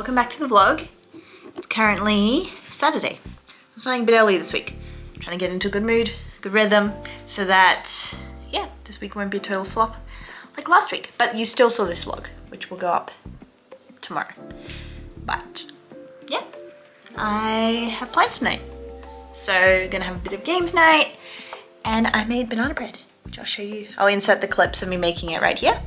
welcome back to the vlog. It's currently Saturday. I'm starting a bit early this week. I'm trying to get into a good mood, good rhythm, so that, yeah, this week won't be a total flop like last week. But you still saw this vlog, which will go up tomorrow. But, yeah, I have plans tonight. So, gonna have a bit of games night, and I made banana bread, which I'll show you. I'll insert the clips of me making it right here.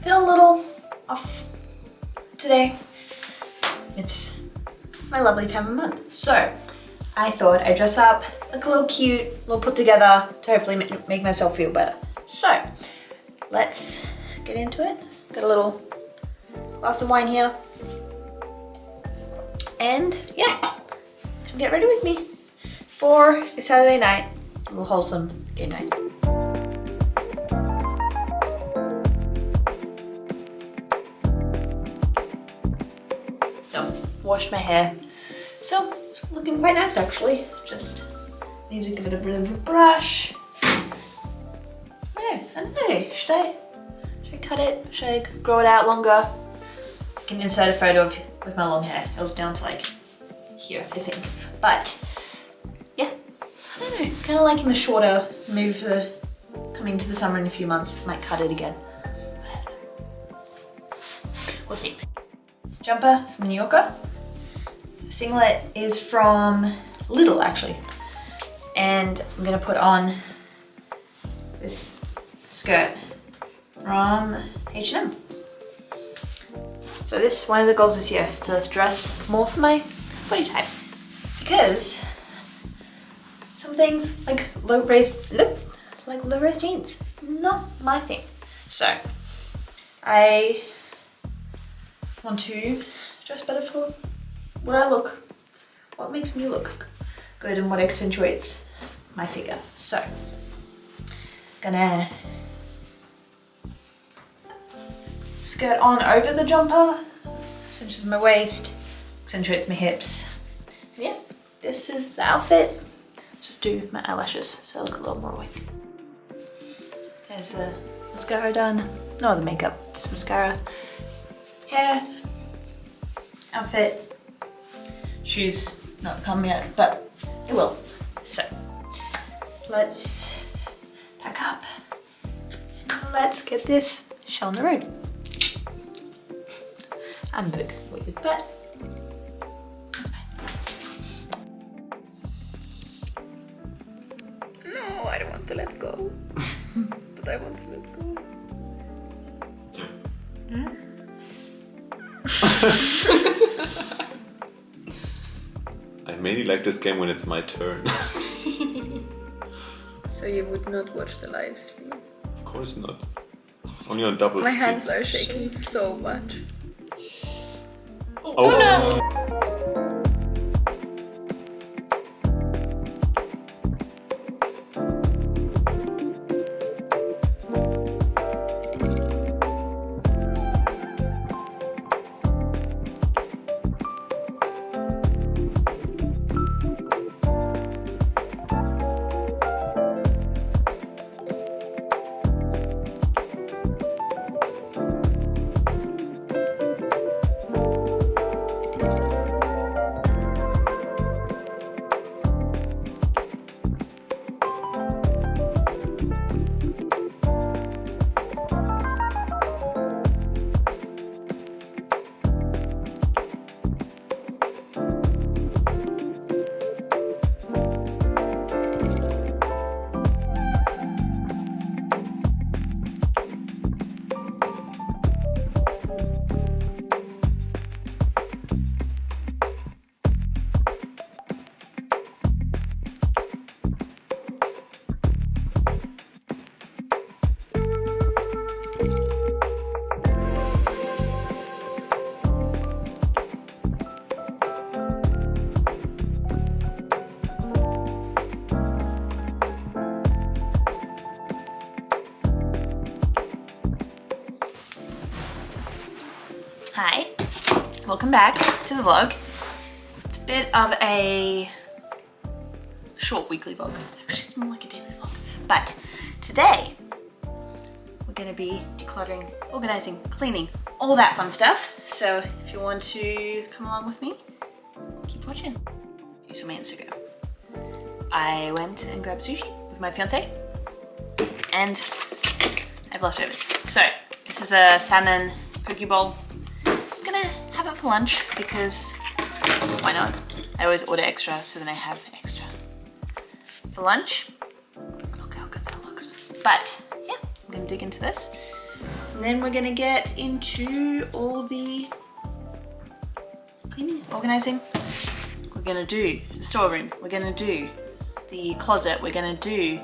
Feel a little off today. It's my lovely time of month. So I thought I'd dress up, look a little cute, a little put together to hopefully make myself feel better. So let's get into it. Got a little glass of wine here. And yeah, come get ready with me for a Saturday night, a little wholesome game night. Washed my hair, so it's looking quite nice actually. Just need to give it a bit of a brush. I don't know. Should I cut it? Should I grow it out longer? I can insert a photo with my long hair. It was down to like here, I think. But yeah, I don't know. Kind of liking the shorter. Maybe for the coming to the summer in a few months, might cut it again. But I don't know. We'll see. Jumper from New Yorker. Singlet is from Lidl actually, and I'm gonna put on this skirt from H&M. So this, one of the goals this year is to dress more for my body type, because some things like low-rise jeans, not my thing. So I want to dress better for what I look, what makes me look good and what accentuates my figure. So, gonna skirt on over the jumper, cinches my waist, accentuates my hips. And yeah, this is the outfit. Let's just do my eyelashes so I look a little more awake. There's the mascara done. No other makeup, just mascara. Hair, outfit. Shoes, not come yet, but it will. So, let's pack up and let's get this show on the road. I'm a bit weird, but want to let go. But I want to let go. I mainly like this game when it's my turn. So you would not watch the live stream? Of course not. Only on double My speed. hands are shaking so much. Oh no! Hi, welcome back to the vlog. It's a bit of a short weekly vlog. Actually, it's more like a daily vlog. But today, we're gonna be decluttering, organizing, cleaning, all that fun stuff. So if you want to come along with me, keep watching. A few minutes ago, I went and grabbed sushi with my fiance, and I have leftovers. So this is a salmon poke bowl. I'm gonna have it for lunch because why not? I always order extra, so then I have extra for lunch. Look how good that looks. But yeah, I'm gonna dig into this, and then we're gonna get into all the cleaning, organizing. We're gonna do the storeroom. We're gonna do the closet. We're gonna do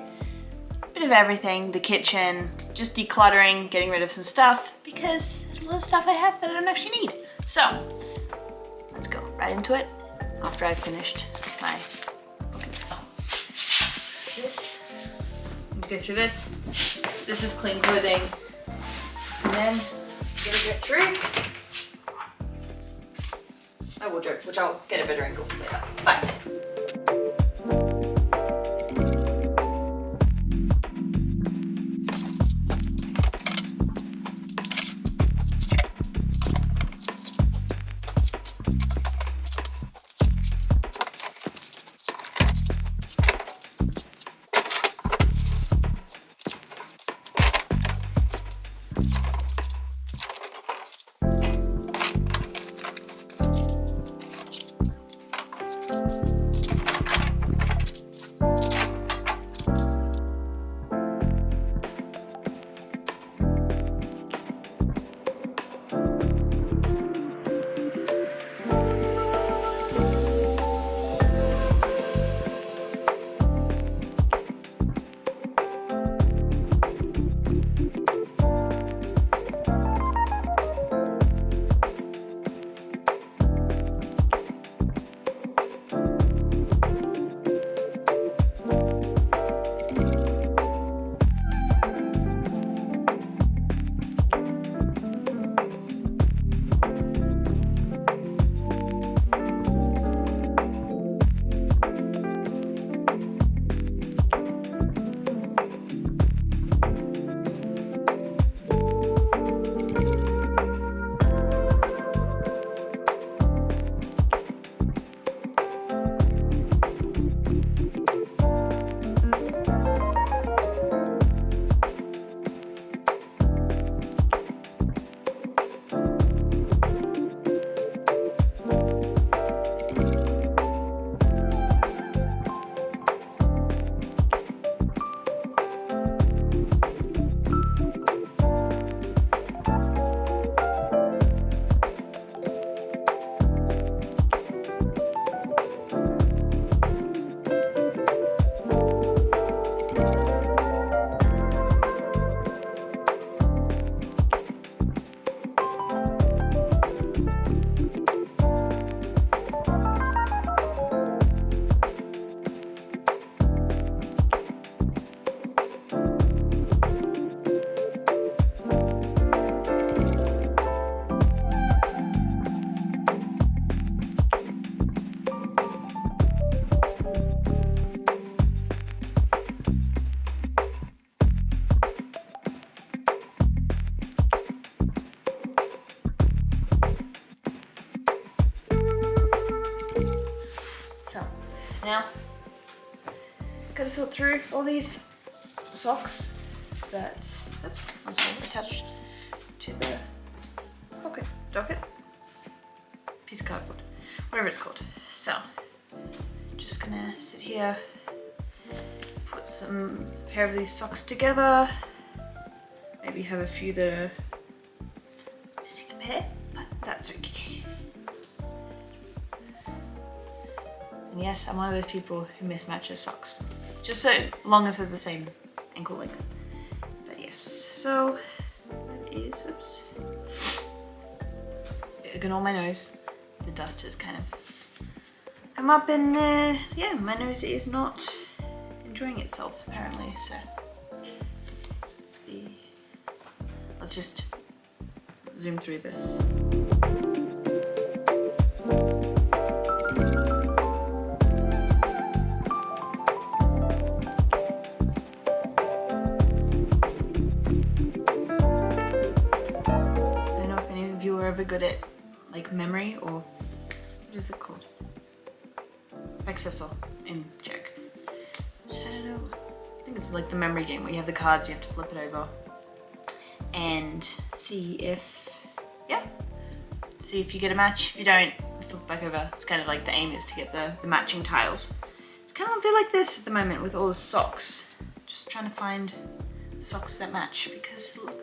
a bit of everything. The kitchen, just decluttering, getting rid of some stuff because there's a lot of stuff I have that I don't actually need. So let's go right into it after I've finished my book. Oh. This, I'm gonna go through this. This is clean clothing. And then I'm gonna get through my wardrobe, which I'll get a better angle later. But So now, gotta sort through all these socks that, oops, I'm sorry, attached to the docket, piece of cardboard, whatever it's called. So, just gonna sit here, put some pair of these socks together, maybe have a few that are missing a pair, but that's okay. And yes, I'm one of those people who mismatches socks, just so long as they're the same ankle length. But yes, so that is, oops, ignore my nose. The dust has kind of come up and yeah, my nose is not enjoying itself apparently, so let's just zoom through this. Ever good at like memory, or what is it called? Accessor in Czech. I don't know. I think it's like the memory game where you have the cards, you have to flip it over and see if, yeah, see if you get a match. If you don't, flip back over. It's kind of like the aim is to get the matching tiles. It's kind of a bit like this at the moment with all the socks. Just trying to find the socks that match, because look,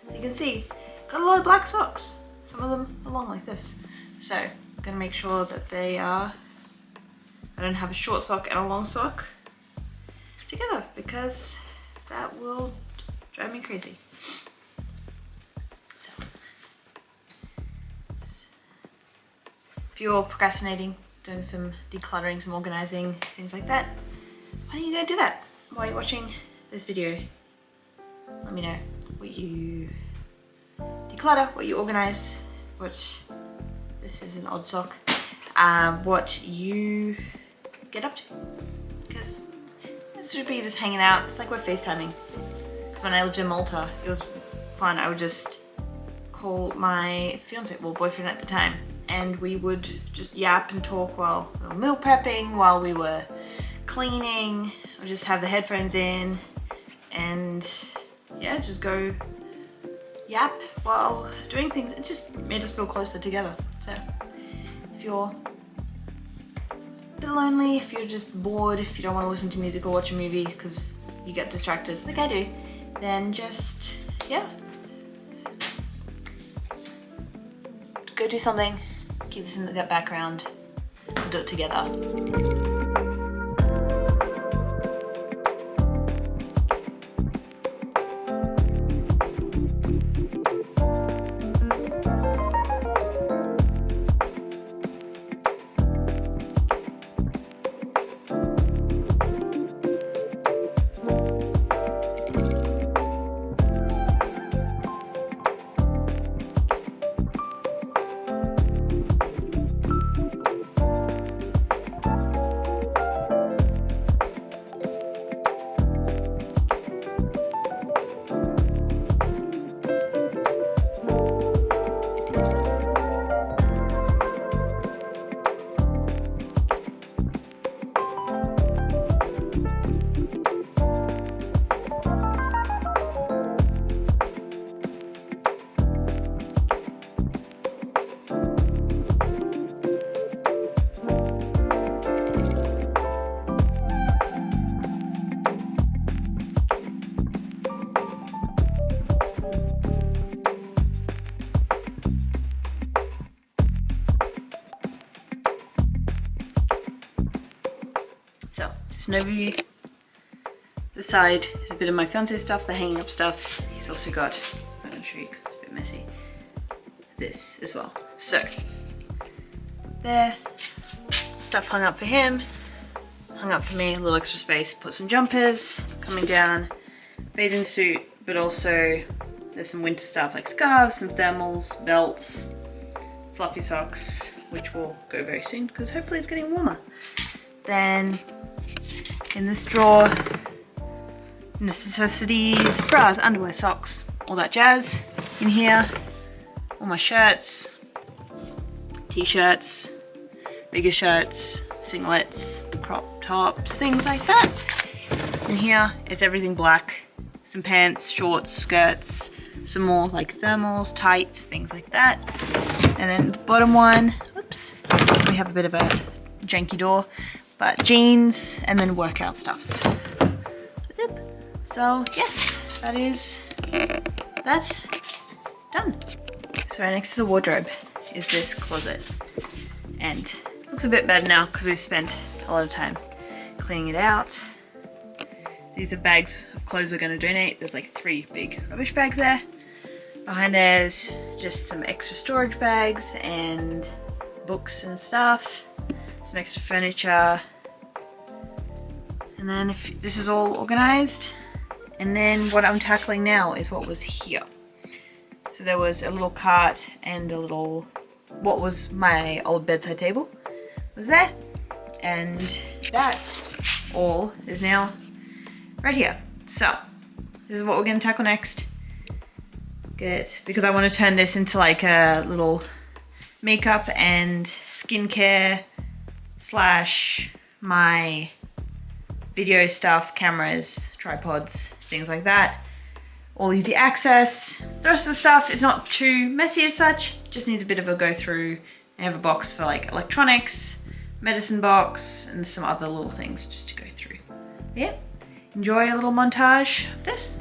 as you can see, got a lot of black socks. Some of them are long like this. So I'm gonna make sure that they are, I don't have a short sock and a long sock together, because that will drive me crazy. So, if you're procrastinating, doing some decluttering, some organizing, things like that, why don't you go do that while you're watching this video? Let me know what you declutter, what you organize, what, this is an odd sock, what you get up to, because this should be just hanging out. It's like we're FaceTiming, because when I lived in Malta it was fun. I would just call my fiance, well, boyfriend at the time, and we would just yap and talk while we were meal prepping, while we were cleaning. I would just have the headphones in and yeah, just go yap while doing things. It just made us feel closer together. So if you're a bit lonely, if you're just bored, if you don't want to listen to music or watch a movie because you get distracted like I do, then just, yeah, go do something, keep this in the background, we'll do it together. So, just an overview. The side is a bit of my fiance's stuff, the hanging up stuff. He's also got, I'm going to show you because it's a bit messy, this as well. So, there, stuff hung up for him, hung up for me, a little extra space, put some jumpers, coming down, bathing suit, but also there's some winter stuff like scarves, some thermals, belts, fluffy socks, which will go very soon because hopefully it's getting warmer. Then in this drawer, necessities, bras, underwear, socks, all that jazz. In here, all my shirts, t-shirts, bigger shirts, singlets, crop tops, things like that. And here is everything black. Some pants, shorts, skirts, some more like thermals, tights, things like that. And then the bottom one, oops, we have a bit of a janky door, but jeans and then workout stuff. Yep. So yes, that is that done. So right next to the wardrobe is this closet, and it looks a bit better now because we've spent a lot of time cleaning it out. These are bags of clothes we're going to donate. There's like 3 big rubbish bags there. Behind there's just some extra storage bags and books and stuff, some extra furniture. And then if this is all organized, and then what I'm tackling now is what was here. So there was a little cart and a little, what was my old bedside table was there, and that all is now right here. So this is what we're going to tackle next. Good, because I want to turn this into like a little makeup and skincare slash my video stuff, cameras, tripods, things like that. All easy access. The rest of the stuff is not too messy as such, just needs a bit of a go through. I have a box for like electronics, medicine box, and some other little things just to go through. Yeah, enjoy a little montage of this.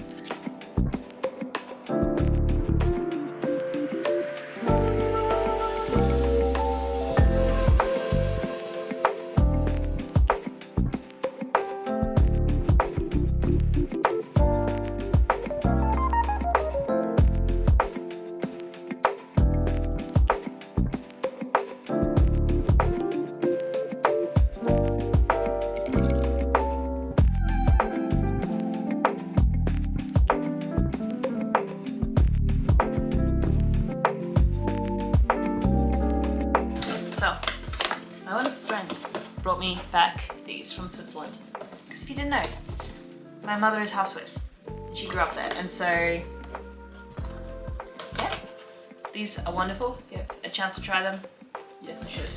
Brought me back these from Switzerland, because if you didn't know, my mother is half Swiss and she grew up there, and so yeah, these are wonderful. If you have a chance to try them, you definitely should.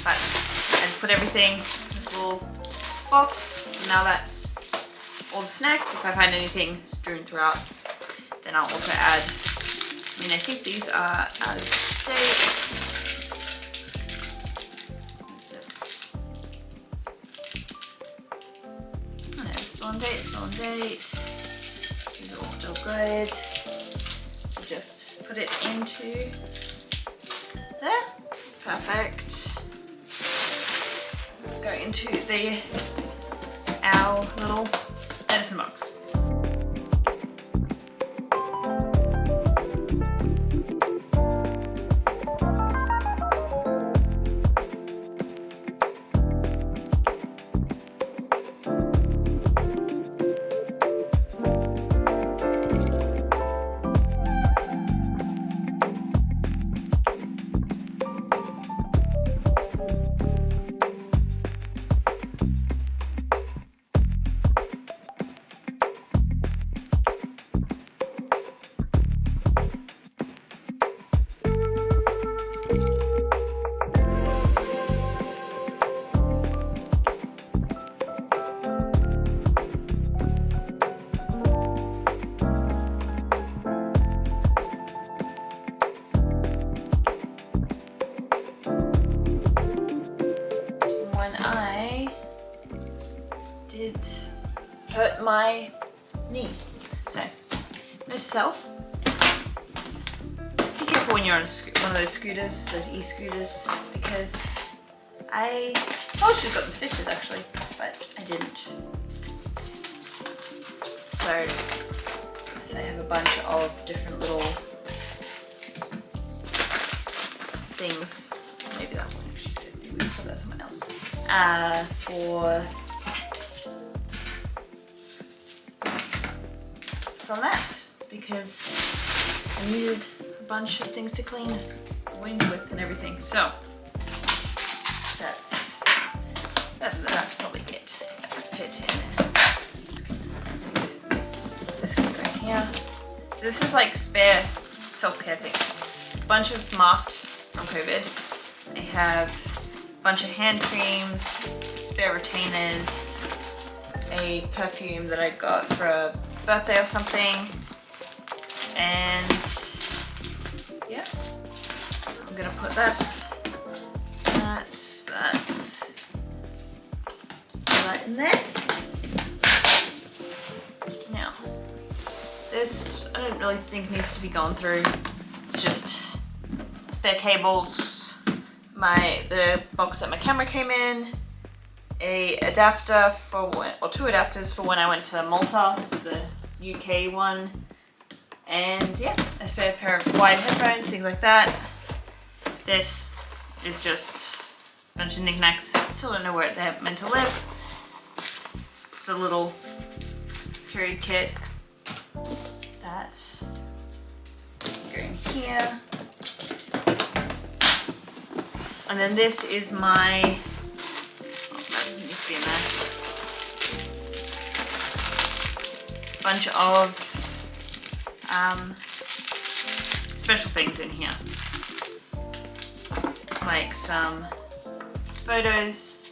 But and put everything in this little box. So now that's all the snacks. If I find anything strewn throughout, then I'll also add, I mean, I think these are out of date. On date, still on date. These are all still good. Just put it into there. Perfect. Let's go into our little medicine box. Hurt my knee. So, note to self, be careful when you're on one of those scooters, those e-scooters, because I probably should have got the stitches actually, but I didn't. So, I have a bunch of different little things. Maybe that one actually did. We put that somewhere else. From that, because I needed a bunch of things to clean the wind with and everything. So that's probably it. That would fit in there. This can go here. So this is like spare self-care things. A bunch of masks from COVID. I have bunch of hand creams, spare retainers, a perfume that I got for a birthday or something, and yeah, I'm gonna put that in there. Now, this I don't really think needs to be gone through. It's just spare cables, the box that my camera came in, a adapter for or two adapters for when I went to Malta, so the UK one, and yeah, a spare pair of wide headphones, things like that. This is just a bunch of knickknacks. Still don't know where they're meant to live. It's a little period kit. That's going here. And then this is my, that doesn't need to be in there. Bunch of special things in here. Like some photos,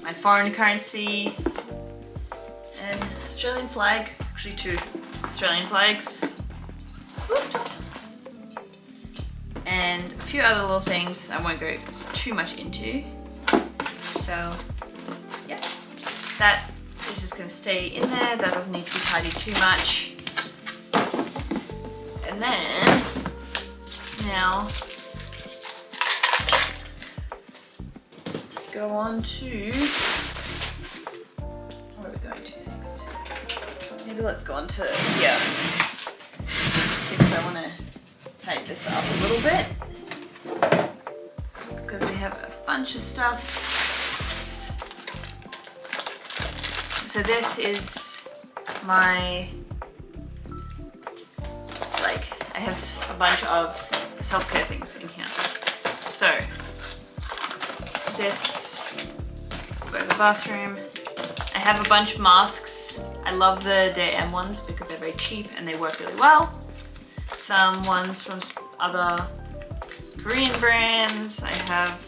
my foreign currency, an Australian flag, actually 2 Australian flags, whoops, and a few other little things I won't go too much into. So yeah, that is just going to stay in there. That doesn't need to be tidied too much. And then now go on to, where are we going to next? Maybe let's go on to here, because I want to tidy this up a little bit, because we have a bunch of stuff. So this is my, I have a bunch of self-care things in here. So this, go to the bathroom. I have a bunch of masks. I love the GRWM ones because they're very cheap and they work really well. Some ones from other Korean brands. I have,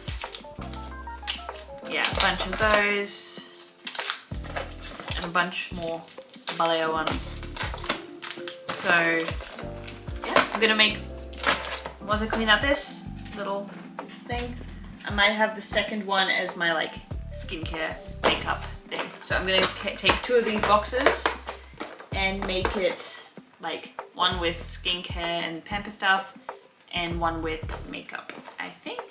yeah, a bunch of those. And a bunch more Baleo ones. So yeah, I'm gonna make, once I clean out this little thing, I might have the second one as my like skincare makeup thing. So I'm gonna take 2 of these boxes and make it like one with skincare and pamper stuff and one with makeup, I think.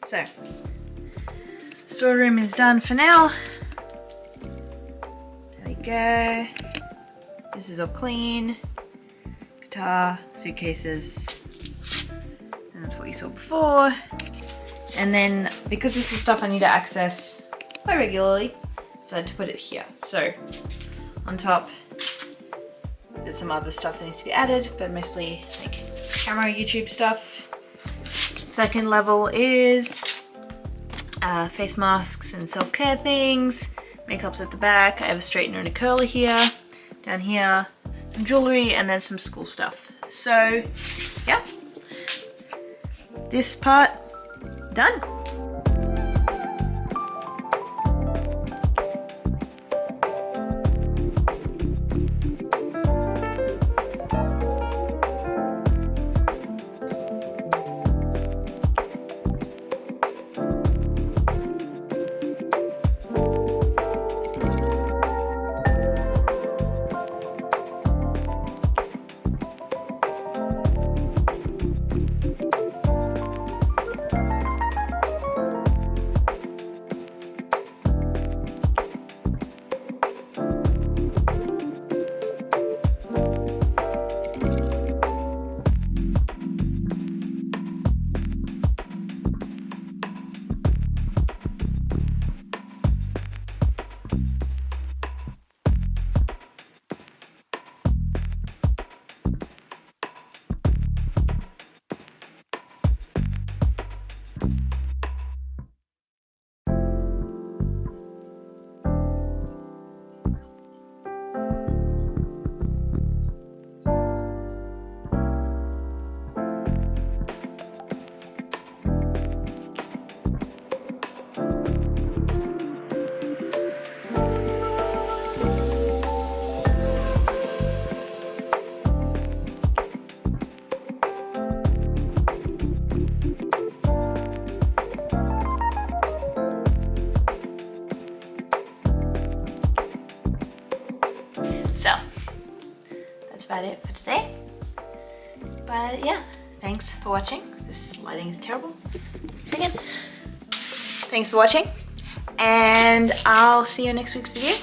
So, storeroom is done for now. There we go. This is all clean. Guitar, suitcases, and that's what you saw before. And then, because this is stuff I need to access quite regularly, I decided to put it here. So, on top, there's some other stuff that needs to be added, but mostly like camera, YouTube stuff. Second level is face masks and self-care things. Makeup's at the back. I have a straightener and a curler here. Down here, some jewelry, and then some school stuff. So, yeah. This part, done. yeah, thanks for watching. This lighting is terrible. Second. Thanks for watching, and I'll see you in next week's video.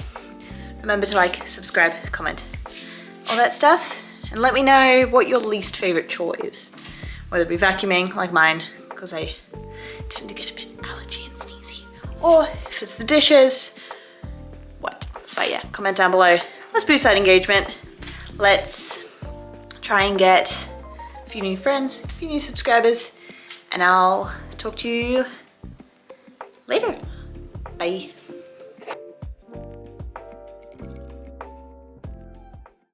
Remember to like, subscribe, comment, all that stuff, and let me know what your least favorite chore is. Whether it be vacuuming, like mine, because I tend to get a bit allergy and sneezy, or if it's the dishes, what? But yeah, comment down below. Let's boost that engagement. Let's try and get a few new friends, a few new subscribers, and I'll talk to you later. Bye.